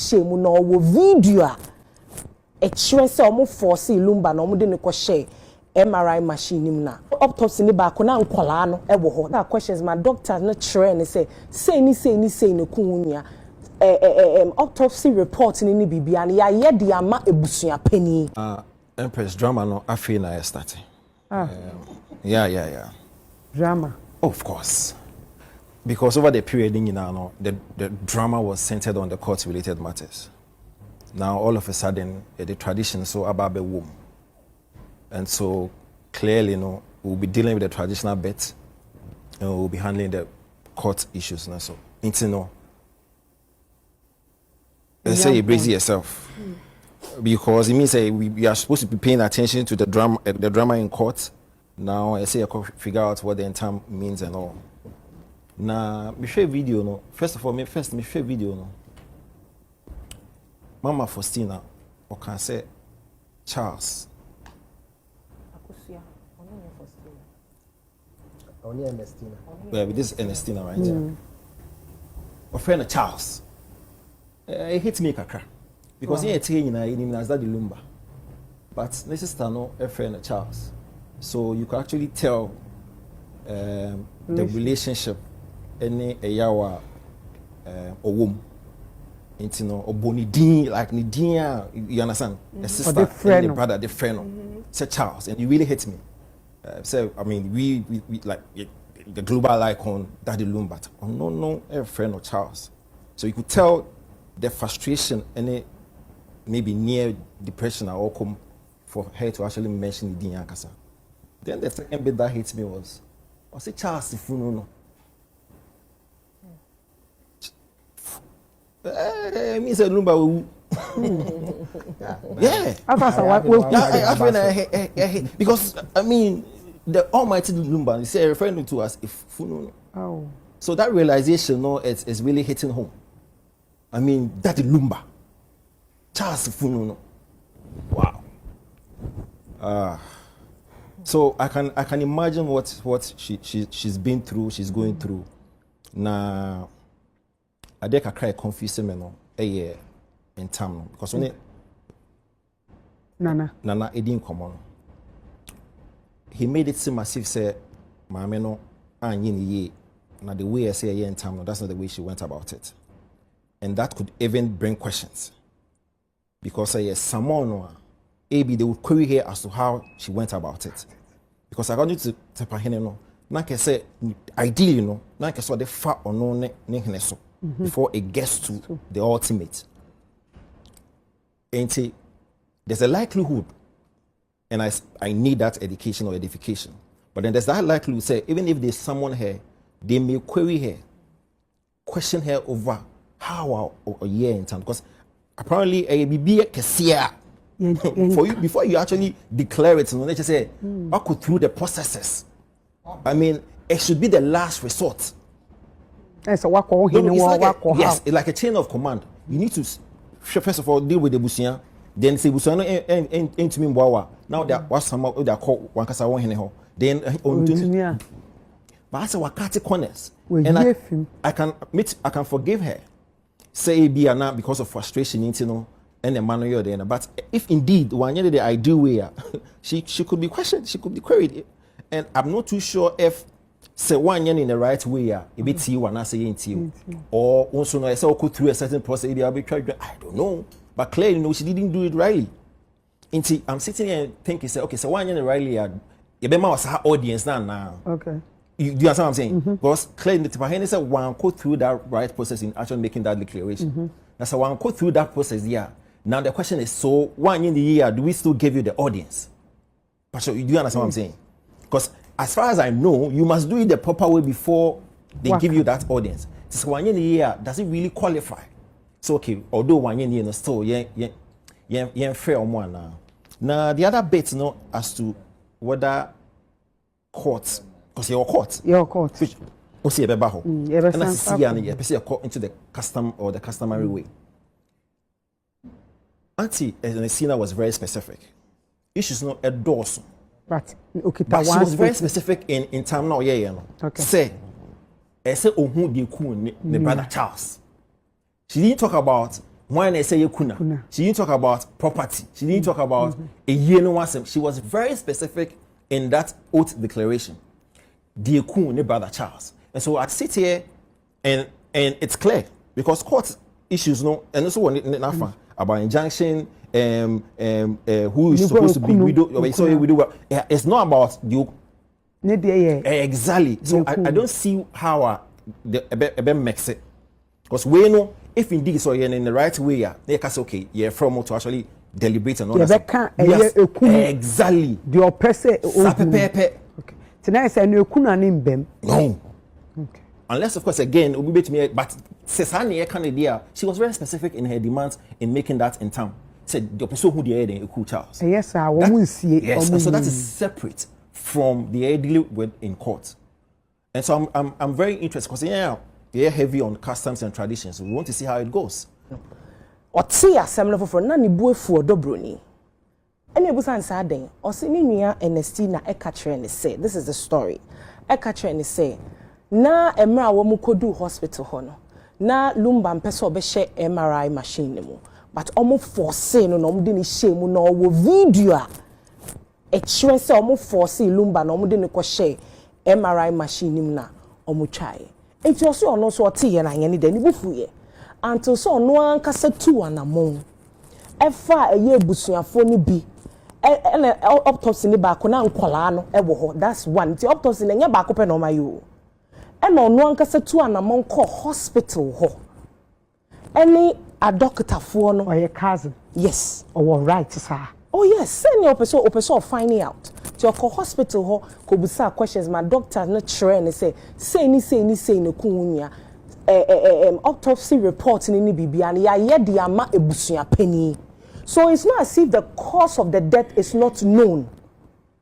shame no wo video e chere say omo force Lumba no omo de ne ko share MRI machine nim na autopsy ni ba ko na nkola no e wo ho that questions my doctor no chere ne say ne kunwunia autopsy report ni bibia na ya ye de ama ebusua pani Empress drama no afi na starting yeah drama of course because over the period you know the drama was centered on the court related matters. Now all of a sudden the tradition so ababe womb. And so clearly, we'll be dealing with the traditional bit and we'll be handling the court issues now. So, let's say you brace yourself. Because it means we are supposed to be paying attention to the drama in court. Now, I say I can figure out what the entire means and all. Now, me share video no. First of all, me share video no. Mama Faustina, or can say Charles. Only Ernestina. Yeah, this is Ernestina right here. My friend Charles. He hit me kakra. Because he ain't him as that the Lumba. But this is no a friend Charles. So you can actually tell the relationship any a yawa or womb. Into no or bonidin like Nidia, you understand? A sister and the brother, the friend. Say Charles, and you really hit me. So I mean, we like the global icon Daddy Lumba. Oh no, a friend of Charles. So you could tell the frustration and maybe near depression or come for her to actually mention the Diakasa. Then the second bit that hit me was, I said Charles if you know. Me said Lumba. Yeah. Because I mean. The Almighty Lumba, he said, referring to us if Funo. Oh. So that realization, is really hitting home. I mean, that Lumba, Charles Funo. Wow. So I can imagine what she's been through, she's going through. Now, I think I cry confusing me a year in time because when Nana it didn't come on. He made it seem as if say, "Mama no, ye." Now the way I say in time, that's not the way she went about it, and that could even bring questions, because someone, maybe they would query her as to how she went about it, because according to Pahene no, na can say ideally na can so the far or no ne so before it gets to the ultimate. And there's a likelihood. And I need that education or edification. But then there's that likelihood, say, even if there's someone here, they may query her, question her over how a year in time. Because apparently, a BB Kessia, for you, before you actually declare it, let's just say, I could through the processes. I mean, it should be the last resort. Yes, it's like a chain of command. You need to, first of all, deal with the Busian. Then say Busano into me Mbawa. Now that was some of that call one cassa one hen. Then but I say Wakati corners. And I can forgive her. Say be now because of frustration, and the manner you're there. But if indeed one year the ideal way, she could be questioned, she could be queried. And I'm not too sure if say 1 year in the right way, a bit you and I say into you. Or also no I say go through a certain process, I don't know. But clearly, she didn't do it rightly. I'm sitting here and thinking, say, okay, so 1 year rightly, you was her audience now. Okay. You understand what I'm saying? Because clearly, the said one go through that right process in actually making that declaration. That's why one go through that process. Yeah. Now the question is, so 1 year in the year, do we still give you the audience? But so you do understand what I'm saying? Because as far as I know, you must do it the proper way before they give you that audience. So 1 year in the year, does it really qualify? So okay, although 1 year still fair one now. Now the other bit as to whether court, because your court, which also a bebaho, and that's see a court into the custom or the customary way. Auntie Ernestina was very specific. Issues not a dorsal. Right. Okay. But she was very specific in time now. Okay. Say ohu di ku ne brother Charles. She didn't talk about when I say kuna, she didn't talk about property. She didn't talk about a year no one. She was very specific in that oath declaration. Dear Kun, ne brother Charles. And so I sit here and it's clear because court issues no and also one about injunction who is supposed to be widow so widow. It's not about the exactly. So I don't see how the mix it. Because we know if indeed so you're in the right way, they can say okay, you're from to actually deliberate and all that. Yes, exactly. The oppressor. Okay. Tonight say no kuna ni mbem. No. Okay. Unless of course again we bet me but Cesania Canada, she was very specific in her demands in making that in town. Said the person who the head in Eku Charles. Yes, sir. Yes, so that is separate from the head deal with in court. And so I'm very interested because they're heavy on customs and traditions. We want to see how it goes. Otia semle foforo na ni buefu odobroni. Ene ebusan sa den. Osi ni nua Ernestina ekatre ne say. This is the story. Ekatre ne say na emra wo mu kodu hospital ho no. Na Lumba mpese obehye MRI machine ne mu. But omo force no omo de ni hye mu na owo video a ekire say omo force Lumba na omo de ni ko hye MRI machine ne mu na omo twae. Enti oso ono so otiye na anye ne de ni bufuye. Until so no ankasa tu anamon efa eye busuafo ni bi autopsy ni ba ko na nkwala no wo ho. That's one. The autopsy na nya ba ko pe no ma yo e no no ankasa tu anamon ko hospital ho any a doctor fo no or your cousin. Yes, or right sir. Oh yes, send your person finding out to your hospital ho ko busa questions. My doctor no train say ni kunya autopsy report ni bibia na ya de ama ebusua pani. So it's not as if the cause of the death is not known.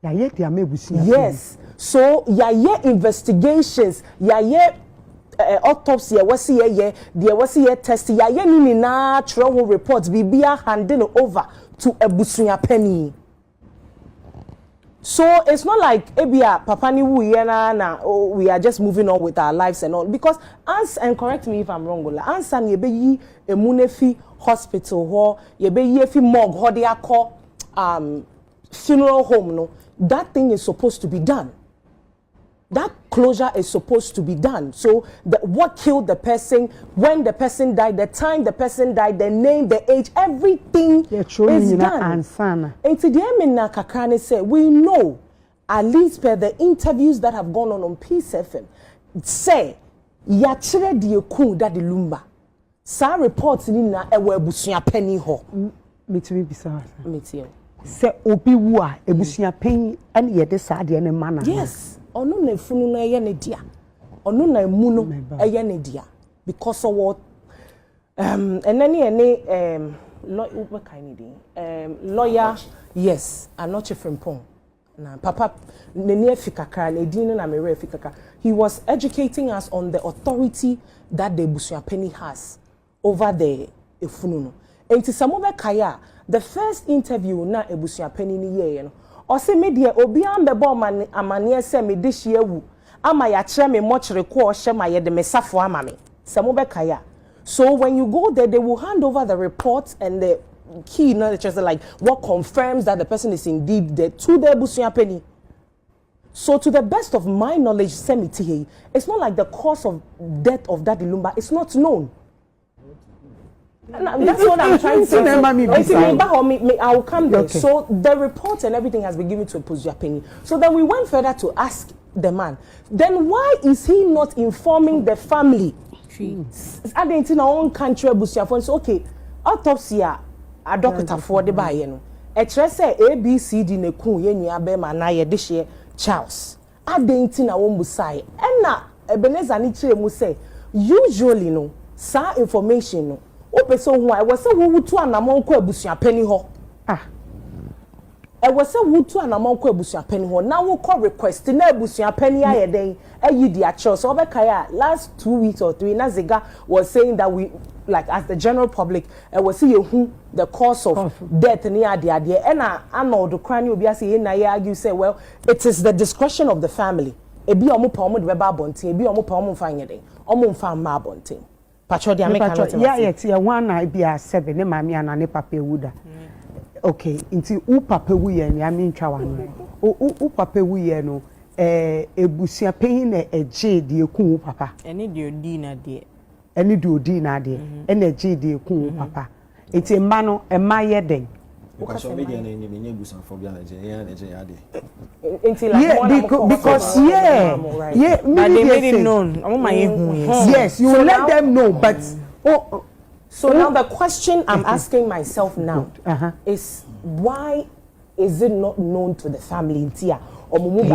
Ya ye de ama ebusua. Yes. So ya investigations, ya autopsy was ye there was ye test ya ni na travel reports bibia handing over to ebusua pani. So it's not like ebia papa ni wu ye na we are just moving on with our lives and all because and correct me if I'm wrong answer ni ebe yi emunefi hospital ho ye be yi efi morgue ho de akọ funeral home no that thing is supposed to be done. That closure is supposed to be done. So what killed the person, when the person died, the time the person died, the name, the age, everything is done. And today, Kakrane said, we know, at least per the interviews that have gone on Peace FM, say, yachire di eku da di Lumba. Sa reports ni na ewe busunya penny ho. Mitimi bisa. Mitio. Se obi wu a ebusunya penny and yede sa de ne mana. Yes. Onu na funu na eye ne dia onu na emu no eye ne dia because of what lawyer yes anoche frimpong na papa nene fikaka na edin na mere fikaka he was educating us on the authority that the busuapeni has over the efunu no enti samobe kaya the first interview na ebusuapeni ni ye no Ose media obi ambebo amane se me de hye awu ama ya kire me mochire ko ohye ma ye de mesafo ama me se mo be kaya. So when you go there they will hand over the reports and the key knowledge like what confirms that the person is indeed dead to the busuapeni. So to the best of my knowledge it's not like the cause of death of Daddy Lumba is not known. That's what I'm trying to say. I will come there. Okay. So the report and everything has been given to Busuapeni. So then we went further to ask the man. Then why is he not informing the family? I didn't in our own country Busuapeni. So okay, autopsy a doctor for the buy no. Say ABCD ne kun ye nua be ma na ye de hye Charles. I didn't in our own busai. And na Ebenezer ni kire mu say usually no sa information no Opeso hu I was say wo tu anamon ko abusuapeni ho I was say wo tu anamon ko abusuapeni ho na wo call request na abusuapeni ayeden ayi dia church so obekaya last 2 weeks or 3 na Saga was saying that we like as the general public was see who the cause of death ni ade and Arnold Kran obi say na ye argue say well it is the discretion of the family ebi omo pa omo de beba bonten ebi omo pa omo fa nyeden omo mfa ma bonten Pacho the American. Yeah, yet ya one I be a 7 ne mami ana ne papa wuda. Okay, inti u papa wu ye ni ami ntwa wan. U papa wu ye no ebusua panyin na eje de eku u papa. Eni de odi na de. Eni de odi na de. Ena eje de eku u papa. Enti mma no emma ye den. Because media na ni menye busan for bia na je ya na je ya de. Because yeah, but they made it known. Yes, you let them know, but so now the question I'm asking myself now is why is it not known to the family in Tia? And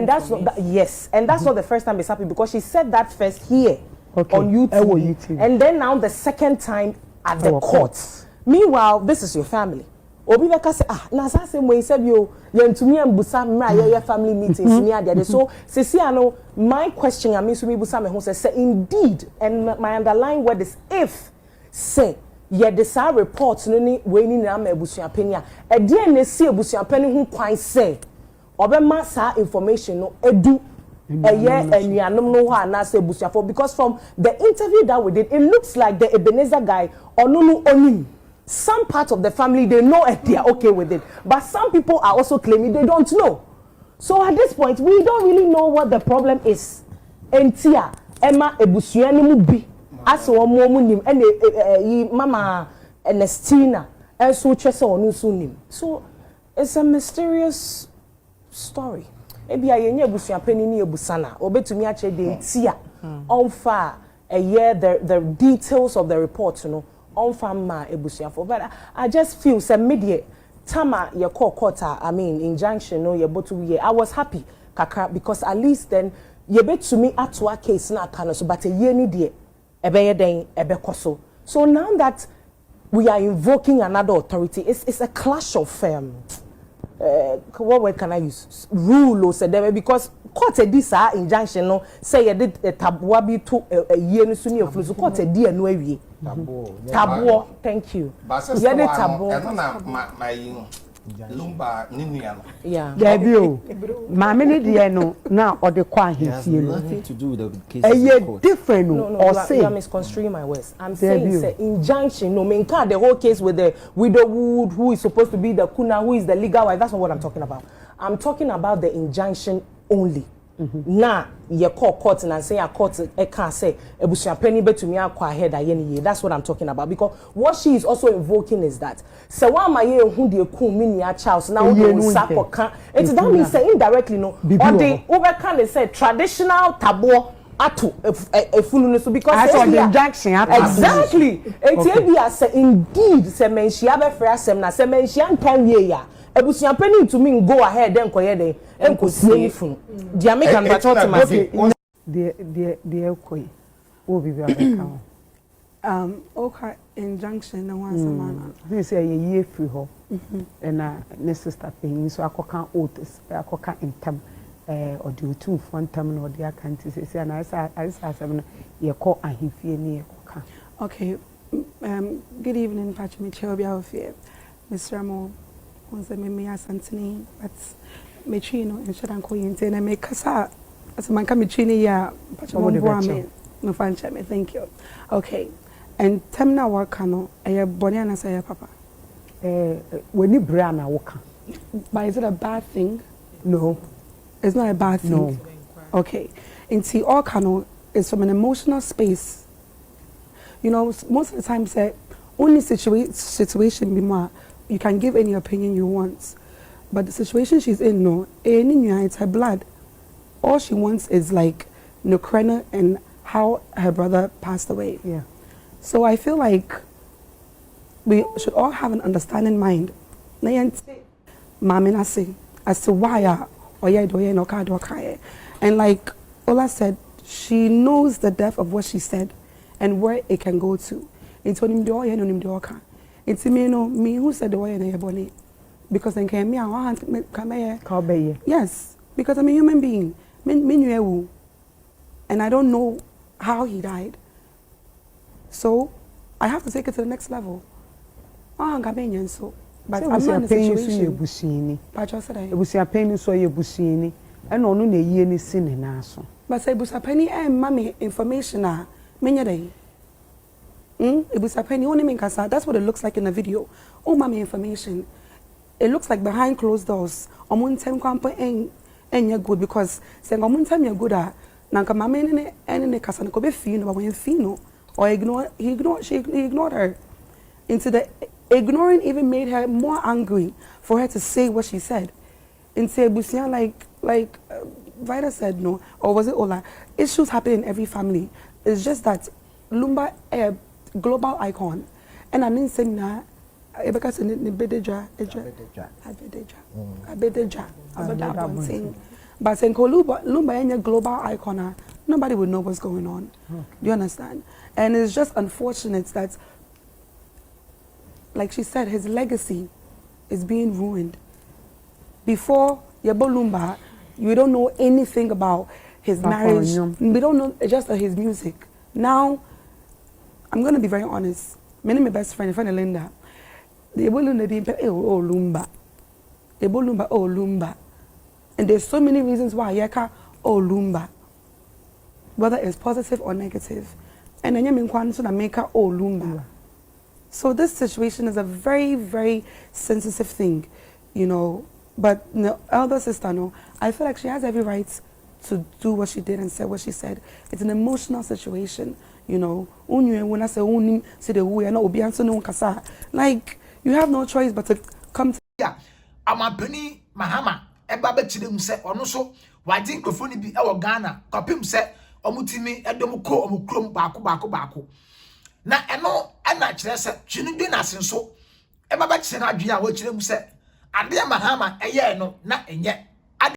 that's not yes, and that's not the first time it's happened because she said that first here on UTV, and then now the second time at the court. Meanwhile, this is your family. Obi beka say na sa say mo say bio yentumi ambusa mra ye family meetings ni ade so sisi ano my question I mean so me busa me ho say indeed and my underlying word is if say ye the sa report no ni we ni na ma abusuapani a de na si abusuapani ho kwan say obema sa information no edu enuanom no ho ana say abusuafo because from the interview that we did it looks like the Ebenezer guy onunu onim. Some part of the family, they know it, they are okay with it. But some people are also claiming they don't know. So at this point, we don't really know what the problem is. Entia, Emma, Ebusuani Mubi, Aso Momunim, and Mama Ernestina, and so Chesa Onusunim. So it's a mysterious story. Maybe I hear Ebusuapeni ni Ebusana, Obetumi ache de Tia, on far a year the details of the report, you know. On farmer ebusiafo but I just feel some media tama your court I mean injunction no your botu year I was happy kakra because at least then you bet to me at a case na kana so but a year ni die ebe den ebe koso so now that we are invoking another authority it's a clash of what word can I use rule or say there because court a this injunction no say you did a tabua be to a year no suni of so court a dear no awie tabo thank you yeah the tabo my lumba ninuano yeah debut mama ni de no na o de kwa ahefie no nothing to do with the case different or say you are misconstruing my words I'm saying say injunction no mean the whole case with the widowhood who is supposed to be the kuna who is the legal wife that's not what I'm talking about I'm talking about the injunction only na ye call court and say a court can say ebusuapani betumi akwa ahead aye that's what I'm talking about because what she is also invoking is that se wa ma ye hu de ku minia Charles now do sakoka it that means say indirectly no or the over can say traditional tabo ato efunu so because that's what the injunction exactly it be as indeed se menhia be frɛ asɛm na se menhia nkan wie ya ebusuapani to me go ahead then koye dey enkosie funu the American patriotic must the koy obi bi abeka okay injunction na wan samana they say ye free ho na ne sister paying so akoka oaths akoka intem odi Otumfuo ntam na odi akanti say na isa asem na ye call ahifie ni ye koka okay good evening Pachimi Chobia ofie Mr. Amo once me asantini but me chino and should anko yente na me kasa as man ka me chini ya Pachimo no fancha me thank you okay and temna waka no e boni na say papa when bra na waka but is it a bad thing? No, it's not a bad thing. No. Okay, into all kano is from an emotional space. You know, most of the time say only situation be more you can give any opinion you want, but the situation she's in, no, it's her blood. All she wants is like Nukrena and how her brother passed away. Yeah. So I feel like we should all have an understanding mind. As to why and like Ola said, she knows the depth of what she said and where it can go to. It's it's me who said the way in body because then came me yes, because I'm a human being. And I don't know how he died. So I have to take it to the next level. But I'm not in a situation. ɛna ɔno na yie ne si ne na so but say busapani mami information menya dey busapani only mean kasa that's what it looks like in the video oh mami information it looks like behind closed doors omuntem kwampo enya good because say omuntem ya good na nka mami ne kasa ko be fi no but when fi no or he ignored her into the ignoring even made her more angry for her to say what she said into Busian like Vida said no or was it Ola issues happen in every family it's just that Lumba a global icon and I mean saying na because in bedeja but saying Lumba any global icon nobody would know what's going on do you understand and it's just unfortunate that like she said his legacy is being ruined before Yeboah Lumba you don't know anything about his marriage we don't know just his music now I'm going to be very honest my best friend Linda the Yeboah Lumba being oh Lumba Yeboah Lumba oh Lumba and there's so many reasons why Yeka oh Lumba whether it's positive or negative and then you mean to make her oh Lumba so this situation is a very very sensitive thing you know but the elder sister no I feel like she has every right to do what she did and say what she said it's an emotional situation you know when I say the way no obi anso no kasa like you have no choice but to come to yeah amapani mahama eba be chire mu se ono so wadi microphone bi e wo Ghana kopim se omutimi edom ko omukrom baako na eno ana kire se twinu bi na senso eba ba kire na adwe a wo kire mu se ade mahama eye no na enye